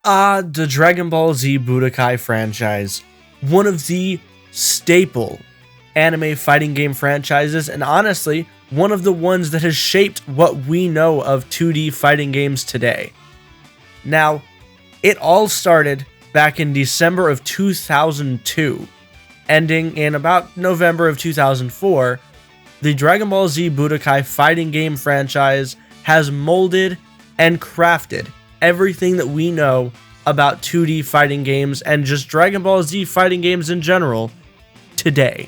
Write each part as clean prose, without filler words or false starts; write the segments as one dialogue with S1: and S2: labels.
S1: The Dragon Ball Z Budokai franchise. One of the staple anime fighting game franchises, and honestly, one of the ones that has shaped what we know of 2D fighting games today. Now, it all started back in December of 2002, ending in about November of 2004. The Dragon Ball Z Budokai fighting game franchise has molded and crafted everything that we know about 2D fighting games and just Dragon Ball Z fighting games in general today.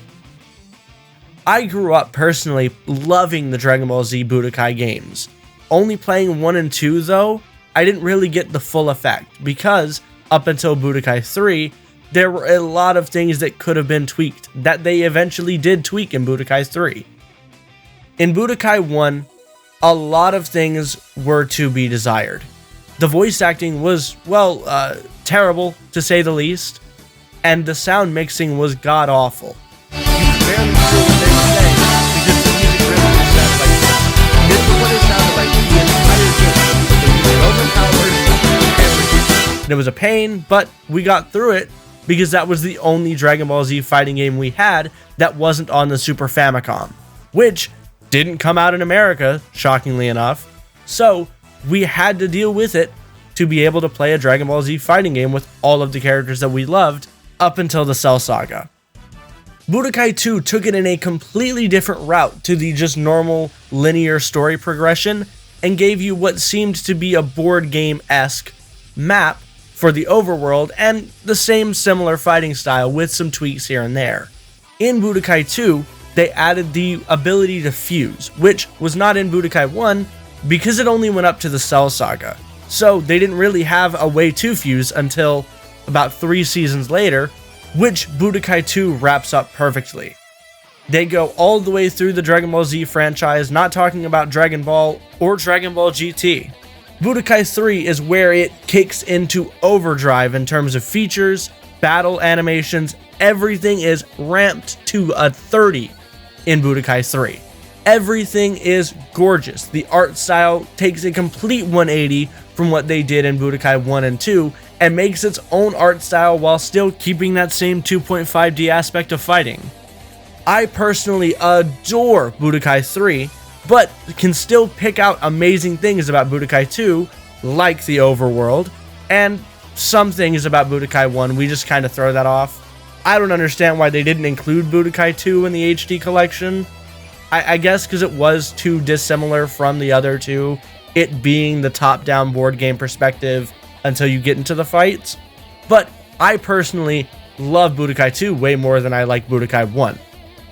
S1: I grew up personally loving the Dragon Ball Z Budokai games. Only playing 1 and 2 though, I didn't really get the full effect because up until Budokai 3, there were a lot of things that could have been tweaked that they eventually did tweak in Budokai 3. In Budokai 1, a lot of things were to be desired. The voice acting was, terrible to say the least, and the sound mixing was god-awful. You barely hear what they say because the music really just sounded like this is what it sounded like the entire game. The music overpowered everything. And it was a pain, but we got through it because that was the only Dragon Ball Z fighting game we had that wasn't on the Super Famicom, which didn't come out in America, shockingly enough. So we had to deal with it to be able to play a Dragon Ball Z fighting game with all of the characters that we loved up until the Cell Saga. Budokai 2 took it in a completely different route to the just normal linear story progression and gave you what seemed to be a board game-esque map for the overworld and the same similar fighting style with some tweaks here and there. In Budokai 2, they added the ability to fuse, which was not in Budokai 1 because it only went up to the Cell Saga. So they didn't really have a way to fuse until about 3 seasons later, which Budokai 2 wraps up perfectly. They go all the way through the Dragon Ball Z franchise, not talking about Dragon Ball or Dragon Ball GT. Budokai 3 is where it kicks into overdrive in terms of features, battle animations, everything is ramped to a 30 in Budokai 3. Everything is gorgeous. The art style takes a complete 180 from what they did in Budokai 1 and 2 and makes its own art style while still keeping that same 2.5D aspect of fighting. I personally adore Budokai 3, but can still pick out amazing things about Budokai 2, like the overworld, and some things about Budokai 1, we just kind of throw that off. I don't understand why they didn't include Budokai 2 in the HD collection. I guess because it was too dissimilar from the other two, it being the top-down board game perspective until you get into the fights. But I personally love Budokai 2 way more than I like Budokai 1.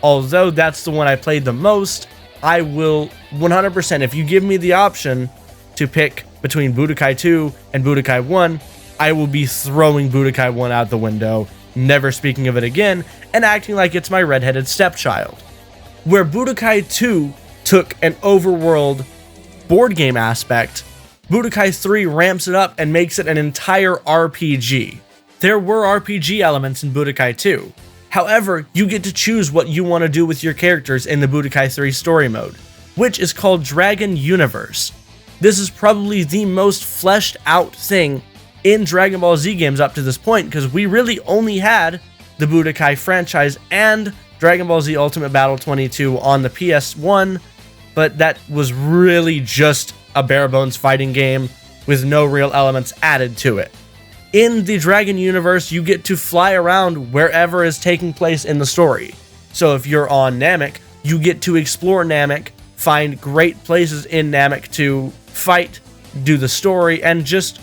S1: Although that's the one I played the most, I will 100%, if you give me the option to pick between Budokai 2 and Budokai 1, I will be throwing Budokai 1 out the window, never speaking of it again, and acting like it's my redheaded stepchild. Where Budokai 2 took an overworld board game aspect, Budokai 3 ramps it up and makes it an entire RPG. There were RPG elements in Budokai 2. However, you get to choose what you want to do with your characters in the Budokai 3 story mode, which is called Dragon Universe. This is probably the most fleshed out thing in Dragon Ball Z games up to this point, because we really only had the Budokai franchise and Dragon Ball Z Ultimate Battle 22 on the PS1, but that was really just a bare bones fighting game with no real elements added to it. In the Dragon Universe, you get to fly around wherever is taking place in the story. So if you're on Namek, you get to explore Namek, find great places in Namek to fight, do the story, and just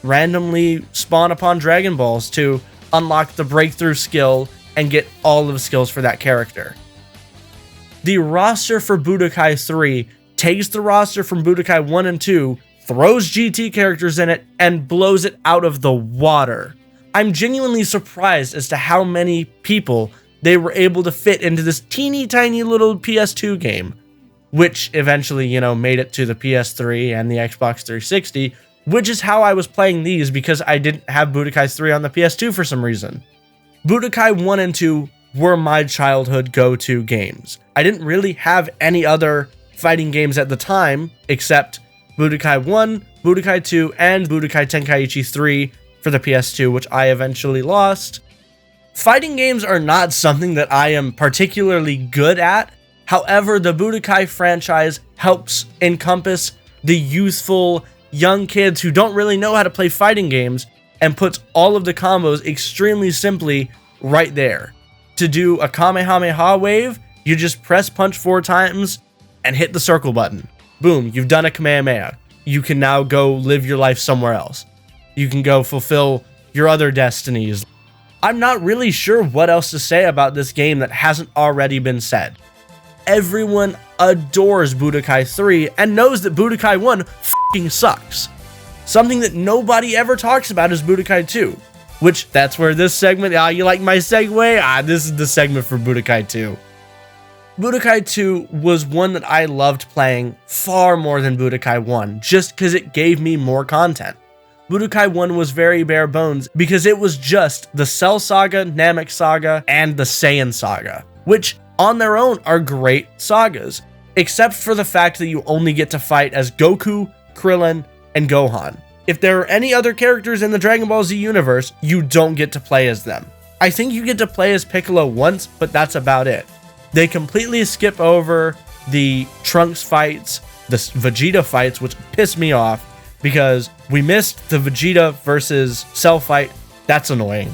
S1: randomly spawn upon Dragon Balls to unlock the breakthrough skill and get all of the skills for that character. The roster for Budokai 3 takes the roster from Budokai 1 and 2, throws GT characters in it, and blows it out of the water. I'm genuinely surprised as to how many people they were able to fit into this teeny tiny little PS2 game, which eventually, made it to the PS3 and the Xbox 360, which is how I was playing these because I didn't have Budokai 3 on the PS2 for some reason. Budokai 1 and 2 were my childhood go-to games. I didn't really have any other fighting games at the time except Budokai 1, Budokai 2, and Budokai Tenkaichi 3 for the PS2, which I eventually lost. Fighting games are not something that I am particularly good at. However, the Budokai franchise helps encompass the youthful young kids who don't really know how to play fighting games and puts all of the combos extremely simply right there. To do a Kamehameha wave, you just press punch 4 times and hit the circle button. Boom, you've done a Kamehameha. You can now go live your life somewhere else. You can go fulfill your other destinies. I'm not really sure what else to say about this game that hasn't already been said. Everyone adores Budokai 3 and knows that Budokai 1 f***ing sucks. Something that nobody ever talks about is Budokai 2, which that's where this segment, you like my segue? This is the segment for Budokai 2. Budokai 2 was one that I loved playing far more than Budokai 1, just because it gave me more content. Budokai 1 was very bare bones because it was just the Cell Saga, Namek Saga, and the Saiyan Saga, which on their own are great sagas, except for the fact that you only get to fight as Goku, Krillin, and Gohan. If there are any other characters in the Dragon Ball Z universe, you don't get to play as them. I think you get to play as Piccolo once, but that's about it. They completely skip over the Trunks fights, the Vegeta fights, which piss me off, because we missed the Vegeta versus Cell fight. That's annoying.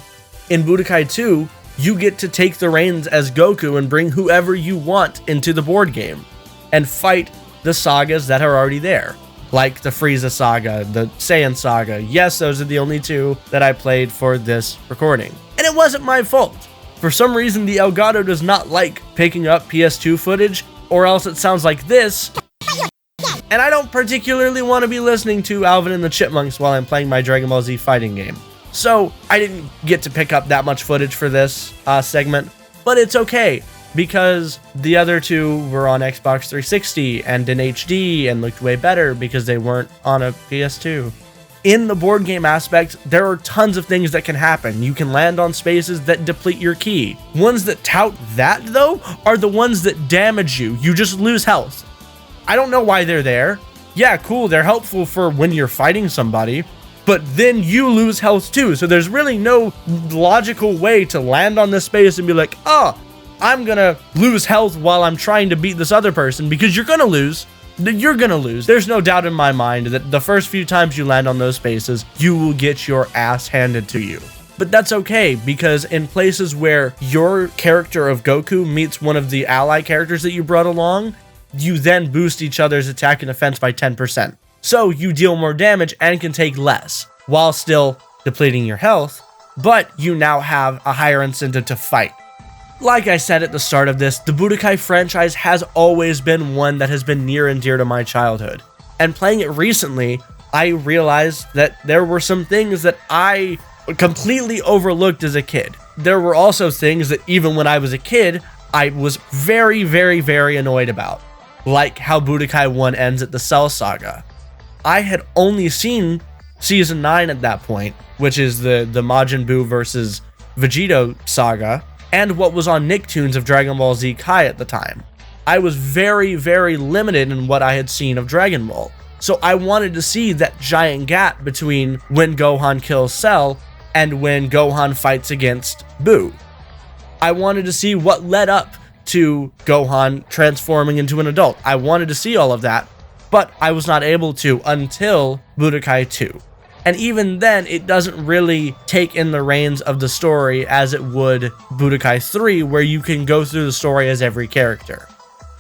S1: In Budokai 2, you get to take the reins as Goku and bring whoever you want into the board game and fight the sagas that are already there, like the Frieza saga, the Saiyan saga. Yes, those are the only 2 that I played for this recording. And it wasn't my fault. For some reason, the Elgato does not like picking up PS2 footage, or else it sounds like this. And I don't particularly want to be listening to Alvin and the Chipmunks while I'm playing my Dragon Ball Z fighting game. So I didn't get to pick up that much footage for this segment, but it's okay because the other 2 were on Xbox 360 and in HD and looked way better because they weren't on a PS2. In the board game aspect, there are tons of things that can happen. You can land on spaces that deplete your ki. Ones that tout that, though, are the ones that damage you. You just lose health. I don't know why they're there. Yeah, cool, they're helpful for when you're fighting somebody, but then you lose health too. So there's really no logical way to land on this space and be like, oh, I'm gonna lose health while I'm trying to beat this other person, because you're gonna lose. You're gonna lose. There's no doubt in my mind that the first few times you land on those spaces, you will get your ass handed to you. But that's okay, because in places where your character of Goku meets one of the ally characters that you brought along, you then boost each other's attack and defense by 10%. So you deal more damage and can take less, while still depleting your health, but you now have a higher incentive to fight. Like I said at the start of this, the Budokai franchise has always been one that has been near and dear to my childhood. And playing it recently, I realized that there were some things that I completely overlooked as a kid. There were also things that even when I was a kid, I was very, very, very annoyed about. Like how Budokai 1 ends at the Cell Saga. I had only seen Season 9 at that point, which is the Majin Buu versus Vegeta saga, and what was on Nicktoons of Dragon Ball Z Kai at the time. I was very, very limited in what I had seen of Dragon Ball, so I wanted to see that giant gap between when Gohan kills Cell and when Gohan fights against Buu. I wanted to see what led up to Gohan transforming into an adult. I wanted to see all of that, but I was not able to until Budokai 2. And even then, it doesn't really take in the reins of the story as it would Budokai 3, where you can go through the story as every character.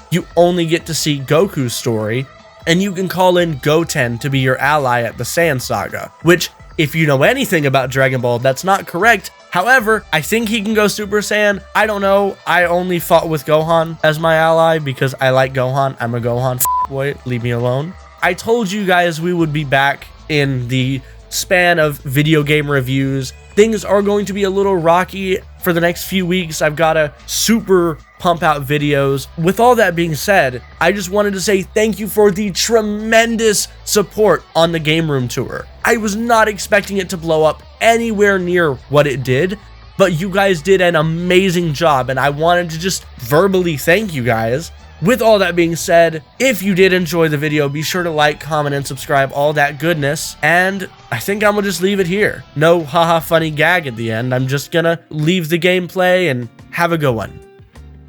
S1: You only get to see Goku's story, and you can call in Goten to be your ally at the Saiyan Saga, which, if you know anything about Dragon Ball, that's not correct. However, I think he can go Super Saiyan. I don't know. I only fought with Gohan as my ally because I like Gohan. I'm a Gohan boy. Leave me alone. I told you guys we would be back in the span of video game reviews. Things are going to be a little rocky for the next few weeks. I've got to super pump out videos. With all that being said, I just wanted to say thank you for the tremendous support on the Game Room Tour. I was not expecting it to blow up anywhere near what it did, but you guys did an amazing job, and I wanted to just verbally thank you guys With all that being said, if you did enjoy the video, be sure to like, comment, and subscribe, all that goodness. And I think I'm gonna just leave it here. No haha funny gag at the end. I'm just gonna leave the gameplay and have a good one.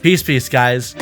S1: Peace, guys.